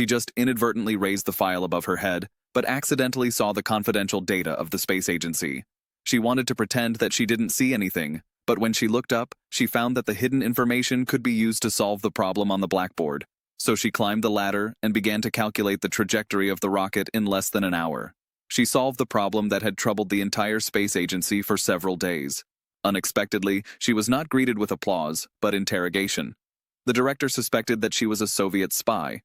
She just inadvertently raised the file above her head, but accidentally saw the confidential data of the space agency. She wanted to pretend that she didn't see anything, but when she looked up, she found that the hidden information could be used to solve the problem on the blackboard. So she climbed the ladder and began to calculate the trajectory of the rocket in less than an hour. She solved the problem that had troubled the entire space agency for several days. Unexpectedly, she was not greeted with applause, but interrogation. The director suspected that she was a Soviet spy.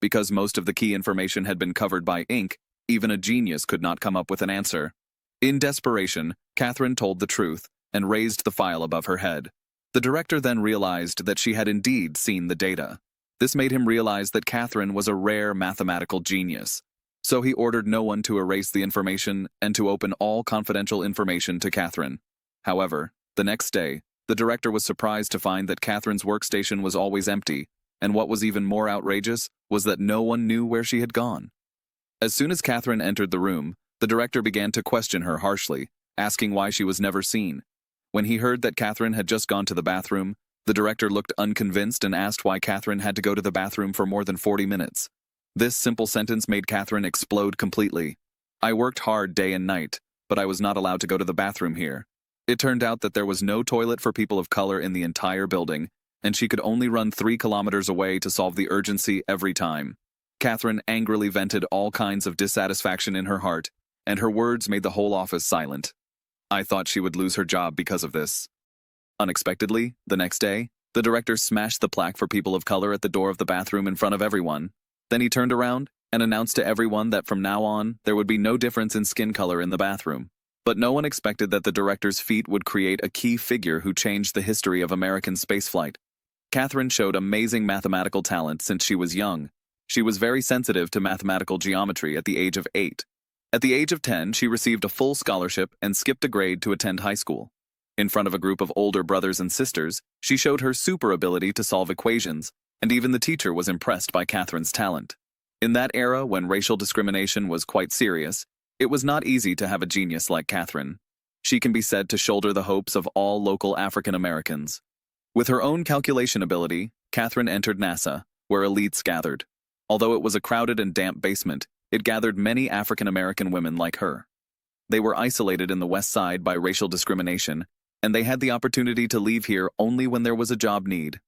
Because most of the key information had been covered by ink, even a genius could not come up with an answer. In desperation, Katherine told the truth and raised the file above her head. The director then realized that she had indeed seen the data. This made him realize that Katherine was a rare mathematical genius. So he ordered no one to erase the information and to open all confidential information to Katherine. However, the next day, the director was surprised to find that Katherine's workstation was always empty, and what was even more outrageous was that no one knew where she had gone. As soon as Katherine entered the room, the director began to question her harshly, asking why she was never seen. When he heard that Katherine had just gone to the bathroom, the director looked unconvinced and asked why Katherine had to go to the bathroom for more than 40 minutes. This simple sentence made Katherine explode completely. "I worked hard day and night, but I was not allowed to go to the bathroom here." It turned out that there was no toilet for people of color in the entire building, and she could only run 3 kilometers away to solve the urgency every time. Katherine angrily vented all kinds of dissatisfaction in her heart, and her words made the whole office silent. I thought she would lose her job because of this. Unexpectedly, the next day, the director smashed the plaque for people of color at the door of the bathroom in front of everyone. Then he turned around and announced to everyone that from now on, there would be no difference in skin color in the bathroom. But no one expected that the director's feat would create a key figure who changed the history of American spaceflight. Katherine showed amazing mathematical talent since she was young. She was very sensitive to mathematical geometry at the age of 8. At the age of 10, she received a full scholarship and skipped a grade to attend high school. In front of a group of older brothers and sisters, she showed her super ability to solve equations, and even the teacher was impressed by Katherine's talent. In that era, when racial discrimination was quite serious, it was not easy to have a genius like Katherine. She can be said to shoulder the hopes of all local African Americans. With her own calculation ability, Katherine entered NASA, where elites gathered. Although it was a crowded and damp basement, it gathered many African American women like her. They were isolated in the West Side by racial discrimination, and they had the opportunity to leave here only when there was a job need.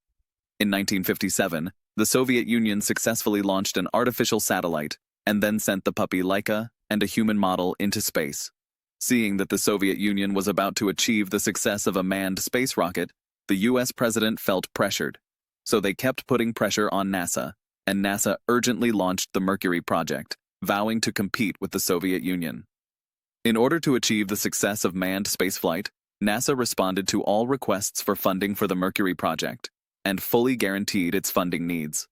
In 1957, the Soviet Union successfully launched an artificial satellite and then sent the puppy Laika and a human model into space. Seeing that the Soviet Union was about to achieve the success of a manned space rocket, the US president felt pressured. So they kept putting pressure on NASA, and NASA urgently launched the Mercury project, vowing to compete with the Soviet Union. In order to achieve the success of manned spaceflight, NASA responded to all requests for funding for the Mercury project and fully guaranteed its funding needs.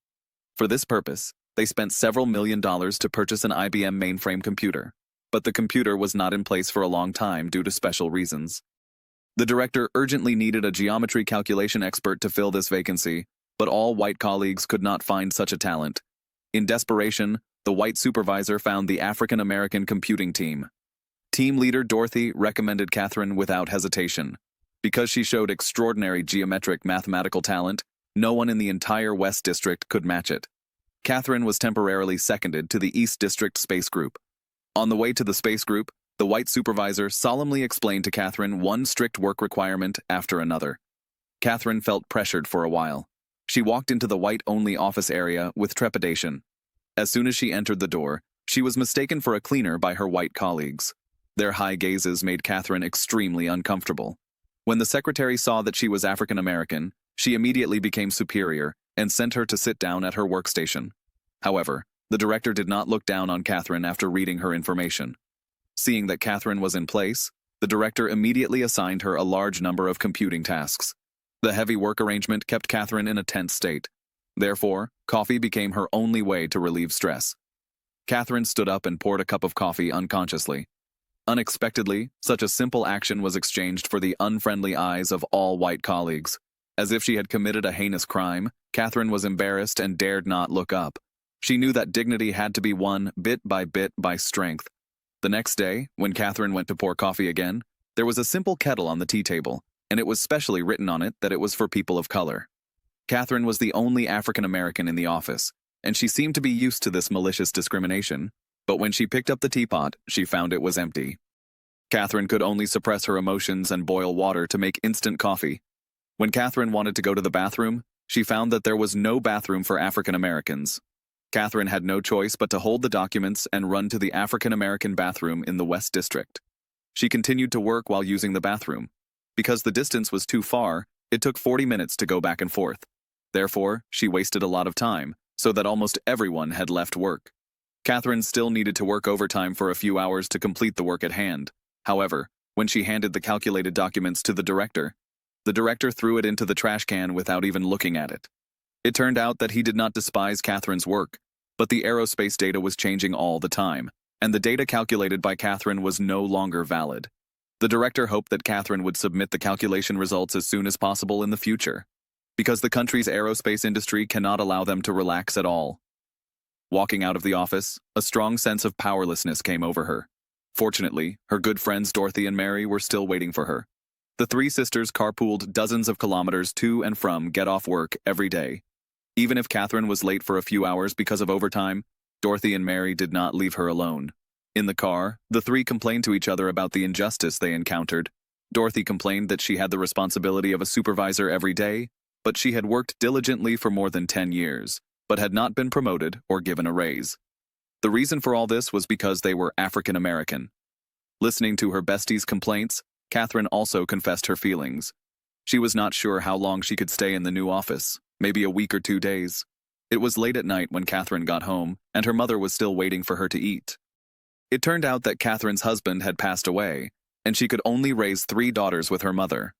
For this purpose, they spent several $1,000,000 to purchase an IBM mainframe computer, but the computer was not in place for a long time due to special reasons. The director urgently needed a geometry calculation expert to fill this vacancy, but all white colleagues could not find such a talent. In desperation, the white supervisor found the African American computing team. Team leader Dorothy recommended Katherine without hesitation. Because she showed extraordinary geometric mathematical talent, no one in the entire West District could match it. Katherine was temporarily seconded to the East District Space Group. On the way to the space group, the white supervisor solemnly explained to Katherine one strict work requirement after another. Katherine felt pressured for a while. She walked into the white-only office area with trepidation. As soon as she entered the door, she was mistaken for a cleaner by her white colleagues. Their high gazes made Katherine extremely uncomfortable. When the secretary saw that she was African American, she immediately became superior and sent her to sit down at her workstation. However, the director did not look down on Katherine after reading her information. Seeing that Katherine was in place, the director immediately assigned her a large number of computing tasks. The heavy work arrangement kept Katherine in a tense state. Therefore, coffee became her only way to relieve stress. Katherine stood up and poured a cup of coffee unconsciously. Unexpectedly, such a simple action was exchanged for the unfriendly eyes of all white colleagues. As if she had committed a heinous crime, Katherine was embarrassed and dared not look up. She knew that dignity had to be won bit by strength. The next day, when Katherine went to pour coffee again, there was a simple kettle on the tea table, and it was specially written on it that it was for people of color. Katherine was the only African American in the office, and she seemed to be used to this malicious discrimination. But when she picked up the teapot, she found it was empty. Katherine could only suppress her emotions and boil water to make instant coffee. When Katherine wanted to go to the bathroom, she found that there was no bathroom for African Americans. Katherine had no choice but to hold the documents and run to the African American bathroom in the West District. She continued to work while using the bathroom. Because the distance was too far, it took 40 minutes to go back and forth. Therefore, she wasted a lot of time, so that almost everyone had left work. Katherine still needed to work overtime for a few hours to complete the work at hand. However, when she handed the calculated documents to the director threw it into the trash can without even looking at it. It turned out that he did not despise Katherine's work, but the aerospace data was changing all the time, and the data calculated by Katherine was no longer valid. The director hoped that Katherine would submit the calculation results as soon as possible in the future, because the country's aerospace industry cannot allow them to relax at all. Walking out of the office, a strong sense of powerlessness came over her. Fortunately, her good friends Dorothy and Mary were still waiting for her. The three sisters carpooled dozens of kilometers to and from get-off work every day. Even if Katherine was late for a few hours because of overtime, Dorothy and Mary did not leave her alone. In the car, the three complained to each other about the injustice they encountered. Dorothy complained that she had the responsibility of a supervisor every day, but she had worked diligently for more than 10 years, but had not been promoted or given a raise. The reason for all this was because they were African American. Listening to her bestie's complaints, Katherine also confessed her feelings. She was not sure how long she could stay in the new office, maybe a week or 2 days. It was late at night when Katherine got home, and her mother was still waiting for her to eat. It turned out that Katherine's husband had passed away, and she could only raise 3 daughters with her mother.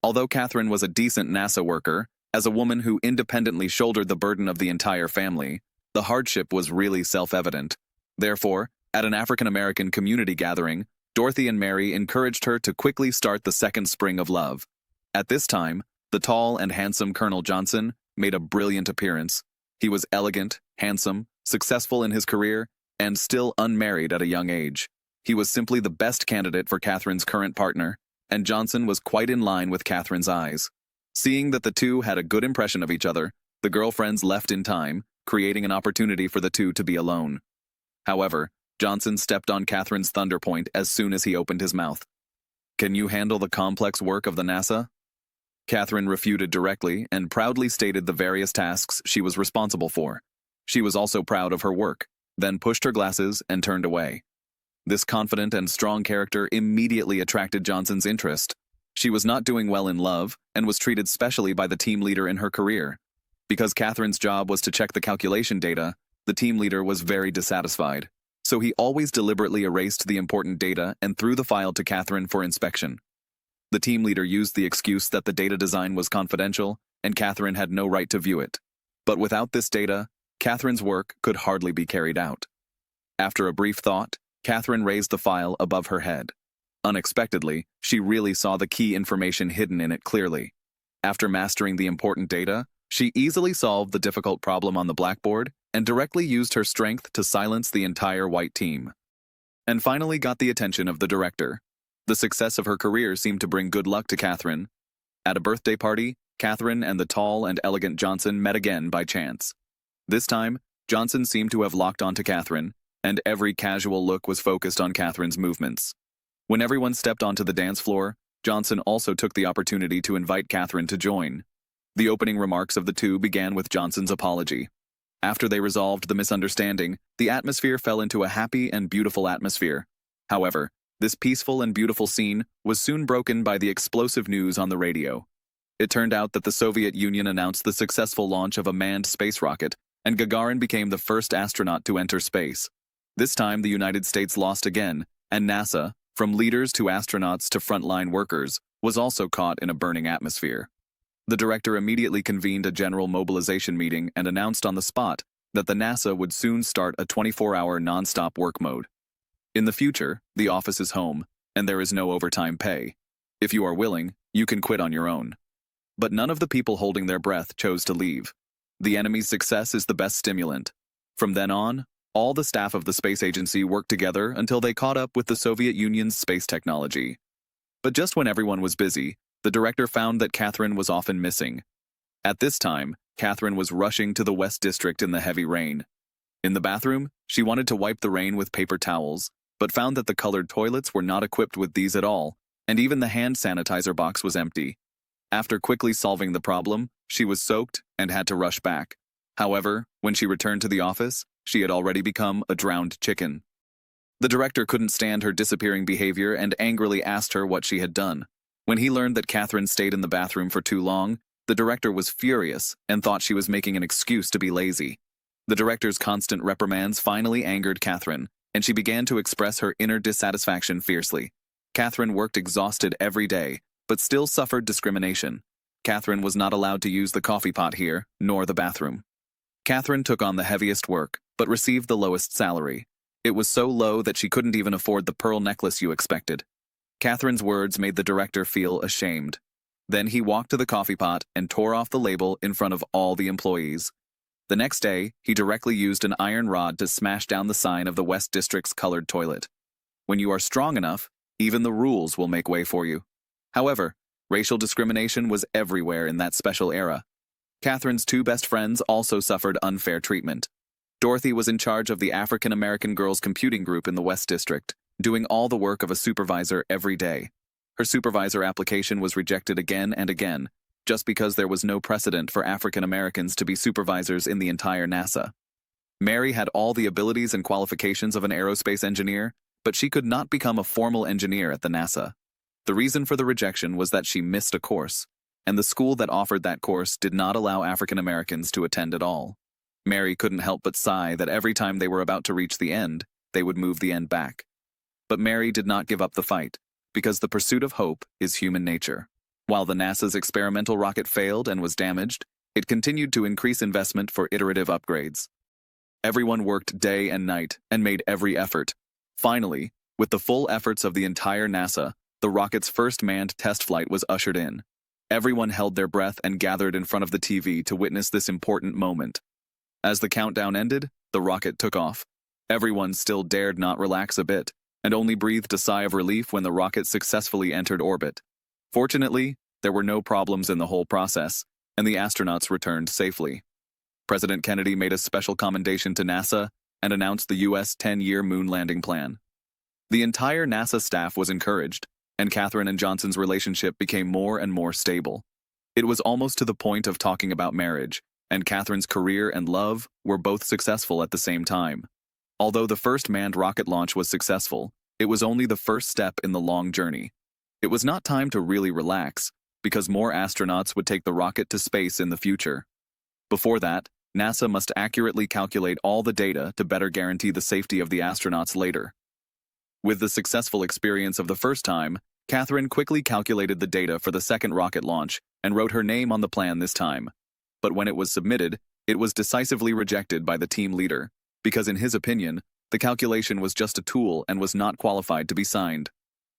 Although Katherine was a decent NASA worker, as a woman who independently shouldered the burden of the entire family, the hardship was really self-evident. Therefore, at an African American community gathering, Dorothy and Mary encouraged her to quickly start the second spring of love. At this time, the tall and handsome Colonel Johnson made a brilliant appearance. He was elegant, handsome, successful in his career, and still unmarried at a young age. He was simply the best candidate for Katherine's current partner, and Johnson was quite in line with Katherine's eyes. Seeing that the two had a good impression of each other, the girlfriends left in time, creating an opportunity for the two to be alone. However, Johnson stepped on Katherine's thunder point as soon as he opened his mouth. "Can you handle the complex work of the NASA?" Katherine refuted directly and proudly stated the various tasks she was responsible for. She was also proud of her work, then pushed her glasses and turned away. This confident and strong character immediately attracted Johnson's interest. She was not doing well in love and was treated specially by the team leader in her career. Because Katherine's job was to check the calculation data, the team leader was very dissatisfied. So he always deliberately erased the important data and threw the file to Katherine for inspection. The team leader used the excuse that the data design was confidential and Katherine had no right to view it. But without this data, Katherine's work could hardly be carried out. After a brief thought, Katherine raised the file above her head. Unexpectedly, she really saw the key information hidden in it clearly. After mastering the important data, she easily solved the difficult problem on the blackboard and directly used her strength to silence the entire white team. And finally got the attention of the director. The success of her career seemed to bring good luck to Katherine. At a birthday party, Katherine and the tall and elegant Johnson met again by chance. This time, Johnson seemed to have locked onto Katherine, and every casual look was focused on Katherine's movements. When everyone stepped onto the dance floor, Johnson also took the opportunity to invite Katherine to join. The opening remarks of the two began with Johnson's apology. After they resolved the misunderstanding, the atmosphere fell into a happy and beautiful atmosphere. However, this peaceful and beautiful scene was soon broken by the explosive news on the radio. It turned out that the Soviet Union announced the successful launch of a manned space rocket, and Gagarin became the first astronaut to enter space. This time, the United States lost again, and NASA, from leaders to astronauts to frontline workers, was also caught in a burning atmosphere. The director immediately convened a general mobilization meeting and announced on the spot that the NASA would soon start a 24-hour non-stop work mode. In the future, the office is home, and there is no overtime pay. If you are willing, you can quit on your own. But none of the people holding their breath chose to leave. The enemy's success is the best stimulant. From then on, all the staff of the space agency worked together until they caught up with the Soviet Union's space technology. But just when everyone was busy, the director found that Katherine was often missing. At this time, Katherine was rushing to the West District in the heavy rain. In the bathroom, she wanted to wipe the rain with paper towels, but found that the colored toilets were not equipped with these at all, and even the hand sanitizer box was empty. After quickly solving the problem, she was soaked and had to rush back. However, when she returned to the office, she had already become a drowned chicken. The director couldn't stand her disappearing behavior and angrily asked her what she had done. When he learned that Katherine stayed in the bathroom for too long, the director was furious and thought she was making an excuse to be lazy. The director's constant reprimands finally angered Katherine, and she began to express her inner dissatisfaction fiercely. Katherine worked exhausted every day, but still suffered discrimination. Katherine was not allowed to use the coffee pot here, nor the bathroom. Katherine took on the heaviest work, but received the lowest salary. It was so low that she couldn't even afford the pearl necklace you expected. Katherine's words made the director feel ashamed. Then he walked to the coffee pot and tore off the label in front of all the employees. The next day, he directly used an iron rod to smash down the sign of the West District's colored toilet. When you are strong enough, even the rules will make way for you. However, racial discrimination was everywhere in that special era. Katherine's two best friends also suffered unfair treatment. Dorothy was in charge of the African American girls' computing group in the West District, doing all the work of a supervisor every day. Her supervisor application was rejected again and again, just because there was no precedent for African Americans to be supervisors in the entire NASA. Mary had all the abilities and qualifications of an aerospace engineer, but she could not become a formal engineer at the NASA. The reason for the rejection was that she missed a course, and the school that offered that course did not allow African Americans to attend at all. Mary couldn't help but sigh that every time they were about to reach the end, they would move the end back. But Mary did not give up the fight, because the pursuit of hope is human nature. While the NASA's experimental rocket failed and was damaged, it continued to increase investment for iterative upgrades. Everyone worked day and night and made every effort. Finally, with the full efforts of the entire NASA, the rocket's first manned test flight was ushered in. Everyone held their breath and gathered in front of the TV to witness this important moment. As the countdown ended, the rocket took off. Everyone still dared not relax a bit, and only breathed a sigh of relief when the rocket successfully entered orbit. Fortunately, there were no problems in the whole process, and the astronauts returned safely. President Kennedy made a special commendation to NASA and announced the U.S. 10-year moon landing plan. The entire NASA staff was encouraged, and Katherine and Johnson's relationship became more and more stable. It was almost to the point of talking about marriage, and Katherine's career and love were both successful at the same time. Although the first manned rocket launch was successful, it was only the first step in the long journey. It was not time to really relax, because more astronauts would take the rocket to space in the future. Before that, NASA must accurately calculate all the data to better guarantee the safety of the astronauts later. With the successful experience of the first time, Katherine quickly calculated the data for the second rocket launch and wrote her name on the plan this time. But when it was submitted, it was decisively rejected by the team leader, because in his opinion, the calculation was just a tool and was not qualified to be signed.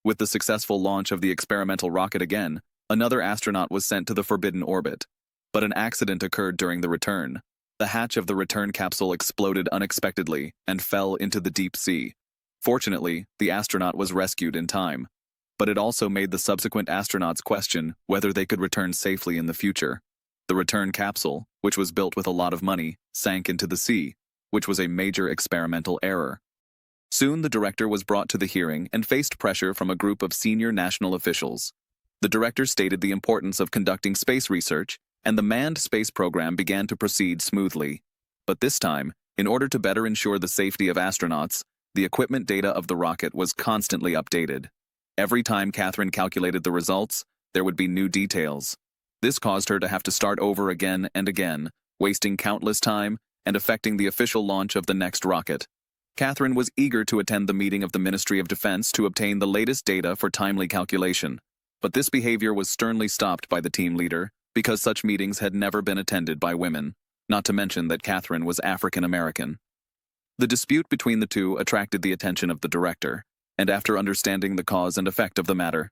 With the successful launch of the experimental rocket again, another astronaut was sent to the forbidden orbit. But an accident occurred during the return. The hatch of the return capsule exploded unexpectedly and fell into the deep sea. Fortunately, the astronaut was rescued in time. But it also made the subsequent astronauts question whether they could return safely in the future. The return capsule, which was built with a lot of money, sank into the sea, which was a major experimental error. Soon the director was brought to the hearing and faced pressure from a group of senior national officials. The director stated the importance of conducting space research, and the manned space program began to proceed smoothly. But this time, in order to better ensure the safety of astronauts, the equipment data of the rocket was constantly updated. Every time Katherine calculated the results, there would be new details. This caused her to have to start over again and again, wasting countless time and affecting the official launch of the next rocket. Katherine was eager to attend the meeting of the Ministry of Defense to obtain the latest data for timely calculation. But this behavior was sternly stopped by the team leader, because such meetings had never been attended by women, not to mention that Katherine was African American. The dispute between the two attracted the attention of the director, and after understanding the cause and effect of the matter,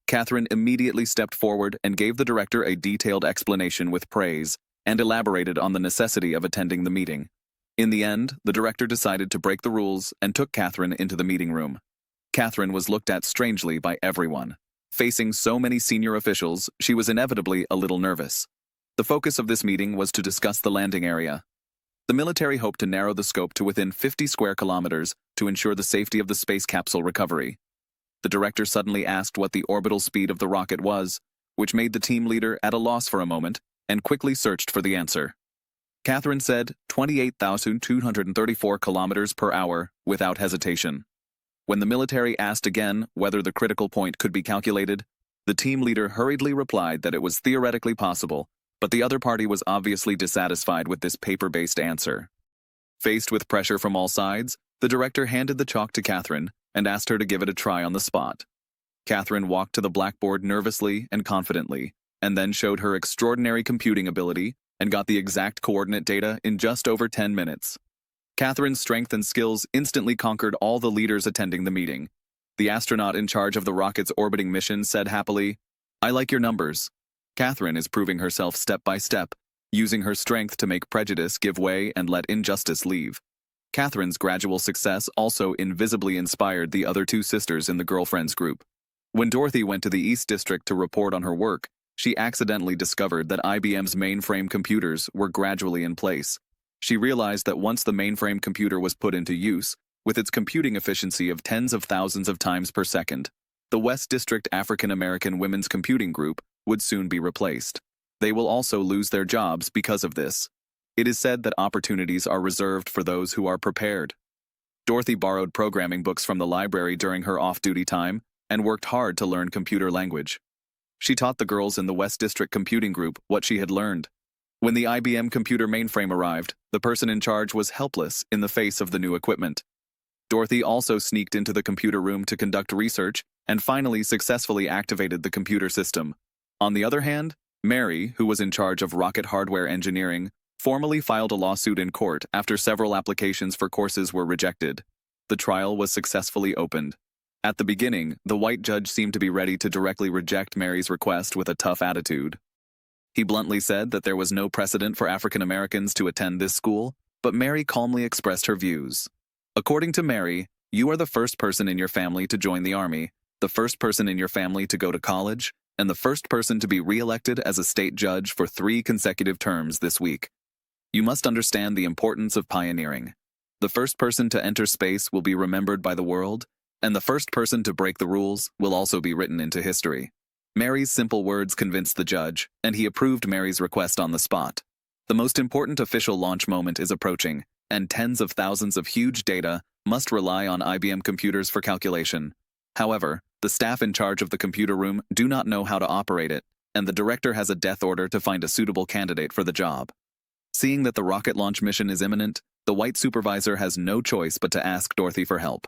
Katherine immediately stepped forward and gave the director a detailed explanation with praise and elaborated on the necessity of attending the meeting. In the end, the director decided to break the rules and took Katherine into the meeting room. Katherine was looked at strangely by everyone. Facing so many senior officials, she was inevitably a little nervous. The focus of this meeting was to discuss the landing area. The military hoped to narrow the scope to within 50 square kilometers to ensure the safety of the space capsule recovery. The director suddenly asked what the orbital speed of the rocket was, which made the team leader at a loss for a moment and quickly searched for the answer. Katherine said 28,234 kilometers per hour without hesitation. When the military asked again whether the critical point could be calculated, the team leader hurriedly replied that it was theoretically possible, but the other party was obviously dissatisfied with this paper-based answer. Faced with pressure from all sides, the director handed the chalk to Katherine and asked her to give it a try on the spot. Katherine walked to the blackboard nervously and confidently, and then showed her extraordinary computing ability and got the exact coordinate data in just over 10 minutes. Katherine's strength and skills instantly conquered all the leaders attending the meeting. The astronaut in charge of the rocket's orbiting mission said happily, "I like your numbers." Katherine is proving herself step by step, using her strength to make prejudice give way and let injustice leave. Katherine's gradual success also invisibly inspired the other two sisters in the girlfriends group. When Dorothy went to the East District to report on her work, she accidentally discovered that IBM's mainframe computers were gradually in place. She realized that once the mainframe computer was put into use, with its computing efficiency of tens of thousands of times per second, the West District African American Women's Computing Group would soon be replaced. They will also lose their jobs because of this. It is said that opportunities are reserved for those who are prepared. Dorothy borrowed programming books from the library during her off-duty time and worked hard to learn computer language. She taught the girls in the West District Computing Group what she had learned. When the IBM computer mainframe arrived, the person in charge was helpless in the face of the new equipment. Dorothy also sneaked into the computer room to conduct research and finally successfully activated the computer system. On the other hand, Mary, who was in charge of rocket hardware engineering, formally filed a lawsuit in court after several applications for courses were rejected. The trial was successfully opened. At the beginning, the white judge seemed to be ready to directly reject Mary's request with a tough attitude. He bluntly said that there was no precedent for African Americans to attend this school, but Mary calmly expressed her views. According to Mary, you are the first person in your family to join the Army, the first person in your family to go to college, and the first person to be re-elected as a state judge for 3 consecutive terms this week. You must understand the importance of pioneering. The first person to enter space will be remembered by the world, and the first person to break the rules will also be written into history. Mary's simple words convinced the judge, and he approved Mary's request on the spot. The most important official launch moment is approaching, and tens of thousands of huge data must rely on IBM computers for calculation. However, the staff in charge of the computer room do not know how to operate it, and the director has a death order to find a suitable candidate for the job. Seeing that the rocket launch mission is imminent, the white supervisor has no choice but to ask Dorothy for help.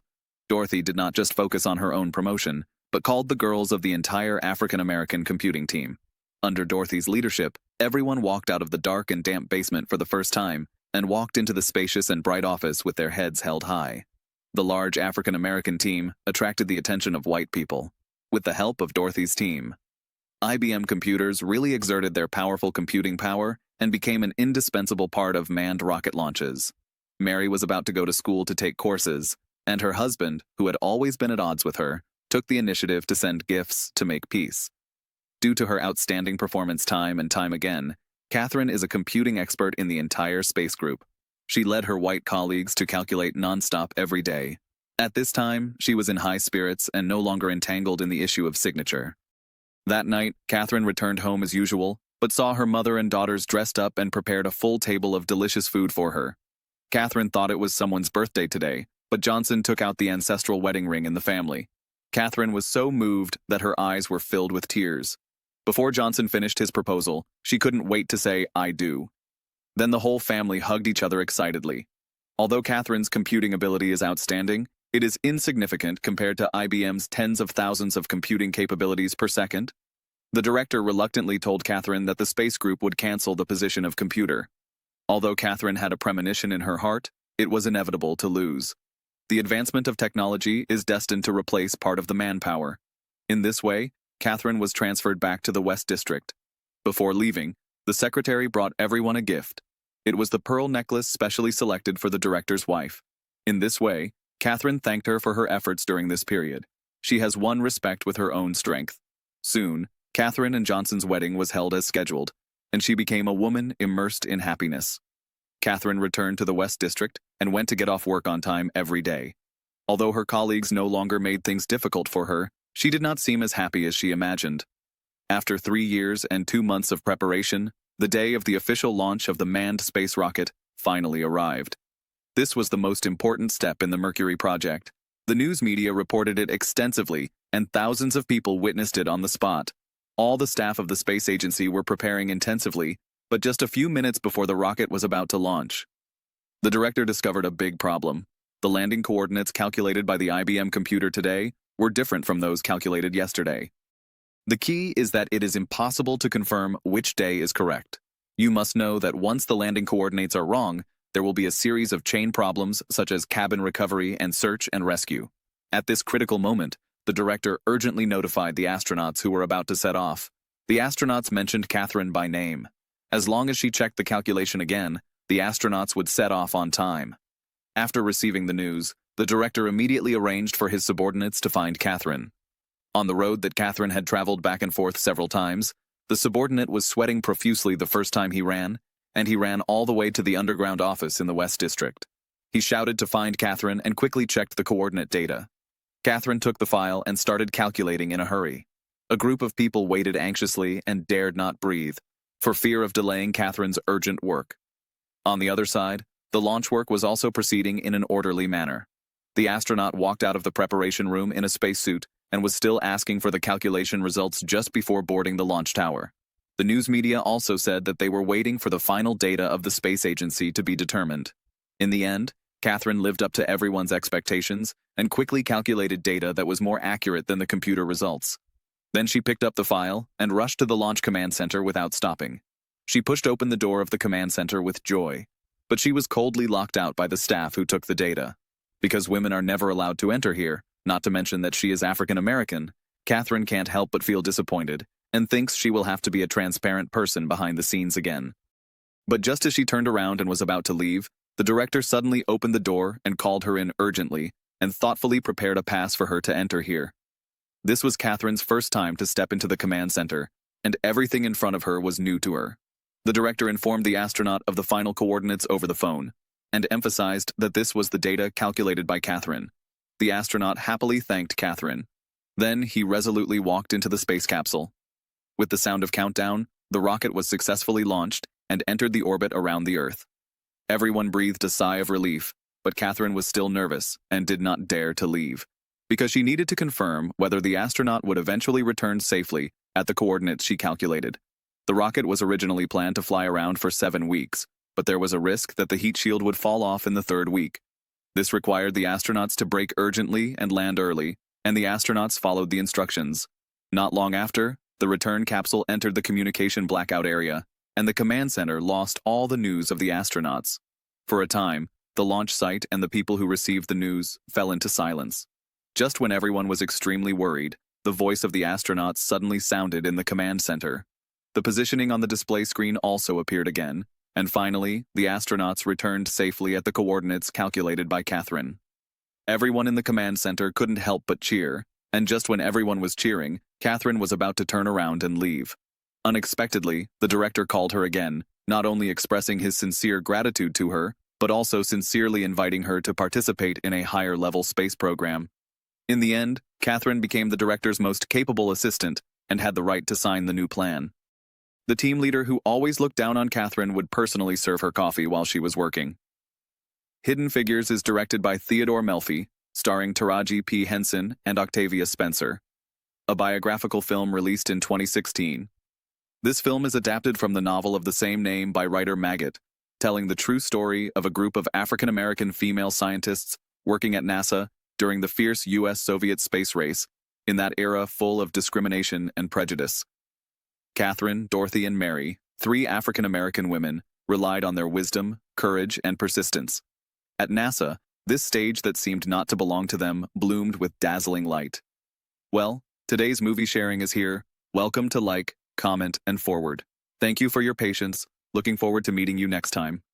Dorothy did not just focus on her own promotion, but called the girls of the entire African American computing team. Under Dorothy's leadership, everyone walked out of the dark and damp basement for the first time and walked into the spacious and bright office with their heads held high. The large African American team attracted the attention of white people. With the help of Dorothy's team, IBM computers really exerted their powerful computing power and became an indispensable part of manned rocket launches. Mary was about to go to school to take courses, and her husband, who had always been at odds with her, took the initiative to send gifts to make peace. Due to her outstanding performance time and time again, Katherine is a computing expert in the entire space group. She led her white colleagues to calculate nonstop every day. At this time, she was in high spirits and no longer entangled in the issue of signature. That night, Katherine returned home as usual, but saw her mother and daughters dressed up and prepared a full table of delicious food for her. Katherine thought it was someone's birthday today, but Johnson took out the ancestral wedding ring in the family. Katherine was so moved that her eyes were filled with tears. Before Johnson finished his proposal, she couldn't wait to say, "I do." Then the whole family hugged each other excitedly. Although Katherine's computing ability is outstanding, it is insignificant compared to IBM's tens of thousands of computing capabilities per second. The director reluctantly told Katherine that the space group would cancel the position of computer. Although Katherine had a premonition in her heart, it was inevitable to lose. The advancement of technology is destined to replace part of the manpower. In this way, Katherine was transferred back to the West District. Before leaving, the secretary brought everyone a gift. It was the pearl necklace specially selected for the director's wife. In this way, Katherine thanked her for her efforts during this period. She has won respect with her own strength. Soon, Katherine and Johnson's wedding was held as scheduled, and she became a woman immersed in happiness. Katherine returned to the West District and went to get off work on time every day. Although her colleagues no longer made things difficult for her, she did not seem as happy as she imagined. After 3 years and 2 months of preparation, the day of the official launch of the manned space rocket finally arrived. This was the most important step in the Mercury project. The news media reported it extensively, and thousands of people witnessed it on the spot. All the staff of the space agency were preparing intensively, but just a few minutes before the rocket was about to launch, the director discovered a big problem. The landing coordinates calculated by the IBM computer today were different from those calculated yesterday. The key is that it is impossible to confirm which day is correct. You must know that once the landing coordinates are wrong, there will be a series of chain problems such as cabin recovery and search and rescue. At this critical moment, the director urgently notified the astronauts who were about to set off. The astronauts mentioned Katherine by name. As long as she checked the calculation again, the astronauts would set off on time. After receiving the news, the director immediately arranged for his subordinates to find Katherine. On the road that Katherine had traveled back and forth several times, the subordinate was sweating profusely the first time he ran, and he ran all the way to the underground office in the West District. He shouted to find Katherine and quickly checked the coordinate data. Katherine took the file and started calculating in a hurry. A group of people waited anxiously and dared not breathe, for fear of delaying Katherine's urgent work. On the other side, the launch work was also proceeding in an orderly manner. The astronaut walked out of the preparation room in a spacesuit and was still asking for the calculation results just before boarding the launch tower. The news media also said that they were waiting for the final data of the space agency to be determined. In the end, Katherine lived up to everyone's expectations and quickly calculated data that was more accurate than the computer results. Then she picked up the file and rushed to the launch command center without stopping. She pushed open the door of the command center with joy, but she was coldly locked out by the staff who took the data. Because women are never allowed to enter here, not to mention that she is African American, Katherine can't help but feel disappointed and thinks she will have to be a transparent person behind the scenes again. But just as she turned around and was about to leave, the director suddenly opened the door and called her in urgently and thoughtfully prepared a pass for her to enter here. This was Katherine's first time to step into the command center, and everything in front of her was new to her. The director informed the astronaut of the final coordinates over the phone, and emphasized that this was the data calculated by Katherine. The astronaut happily thanked Katherine. Then he resolutely walked into the space capsule. With the sound of countdown, the rocket was successfully launched and entered the orbit around the Earth. Everyone breathed a sigh of relief, but Katherine was still nervous and did not dare to leave, because she needed to confirm whether the astronaut would eventually return safely at the coordinates she calculated. The rocket was originally planned to fly around for 7 weeks, but there was a risk that the heat shield would fall off in the 3rd week. This required the astronauts to brake urgently and land early, and the astronauts followed the instructions. Not long after, the return capsule entered the communication blackout area, and the command center lost all the news of the astronauts. For a time, the launch site and the people who received the news fell into silence. Just when everyone was extremely worried, the voice of the astronauts suddenly sounded in the command center. The positioning on the display screen also appeared again, and finally, the astronauts returned safely at the coordinates calculated by Katherine. Everyone in the command center couldn't help but cheer, and just when everyone was cheering, Katherine was about to turn around and leave. Unexpectedly, the director called her again, not only expressing his sincere gratitude to her, but also sincerely inviting her to participate in a higher-level space program. In the end, Katherine became the director's most capable assistant and had the right to sign the new plan. The team leader who always looked down on Katherine would personally serve her coffee while she was working. Hidden Figures is directed by Theodore Melfi, starring Taraji P. Henson and Octavia Spencer. A biographical film released in 2016. This film is adapted from the novel of the same name by writer Maggot, telling the true story of a group of African-American female scientists working at NASA during the fierce U.S.-Soviet space race, in that era full of discrimination and prejudice. Katherine, Dorothy, and Mary, 3 African-American women, relied on their wisdom, courage, and persistence. At NASA, this stage that seemed not to belong to them bloomed with dazzling light. Well, today's movie sharing is here. Welcome to like, comment, and forward. Thank you for your patience. Looking forward to meeting you next time.